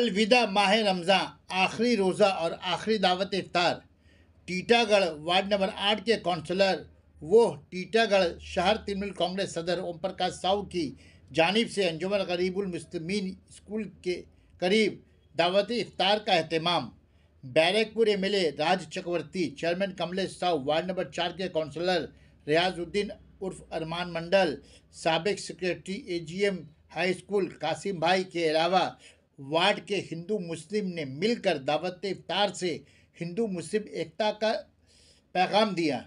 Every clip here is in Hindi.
अलविदा माह रमज़ान, आखिरी रोज़ा और आखिरी दावत इफ्तार। टीटागढ़ वार्ड नंबर 8 के काउंसलर वो टीटागढ़ शहर तृणमूल कांग्रेस सदर ओम प्रकाश साहू की जानिब से अंजुमन गरीबुल मुस्लिमीन स्कूल के करीब दावत इफ्तार का एहतमाम। Barrackpore MLA Raj Chakraborty, chairman Kamlesh Sahu, ward number 4 के काउंसलर रियाजुद्दीन उर्फ अरमान मंडल, साबिक secretary AGM high school Kasim भाई के अलावा वार्ड के हिंदू मुस्लिम ने मिलकर दावत इफ्तार से हिंदू मुस्लिम एकता का पैगाम दिया।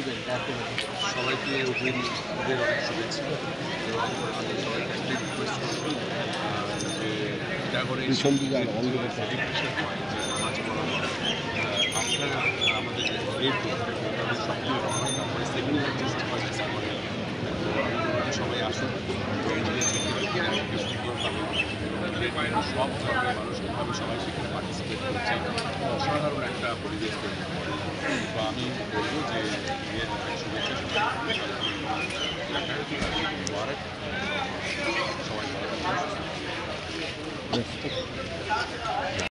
বলবেন? সবাইকে ওদের অনেক শুভেচ্ছা এবং আমি সবাইকে একটাই রিকোয়েস্ট করব যে টিটাগড়ে সেলিব্রেশন হয় যে নামাজ পড়া হয় আপনারা আমাদের যে রেট আমাদের সবথেকে রহমান তারপরে সেকেন্ড লার্জেস্ট পার্চেস করে তো আমি বলবো সবাই আসুন এবং নিজের জিনিসকে সুন্দরভাবে এবং সব ধরনের মানুষ কীভাবে সবাই সেখানে পার্টিসিপেট করছে অসাধারণ একটা পরিবেশ তৈরি করে তো আমি বলবো যে ঈদের শুভেচ্ছা সবাই ওয়ার্ড সবাই ভালো থাকবেন।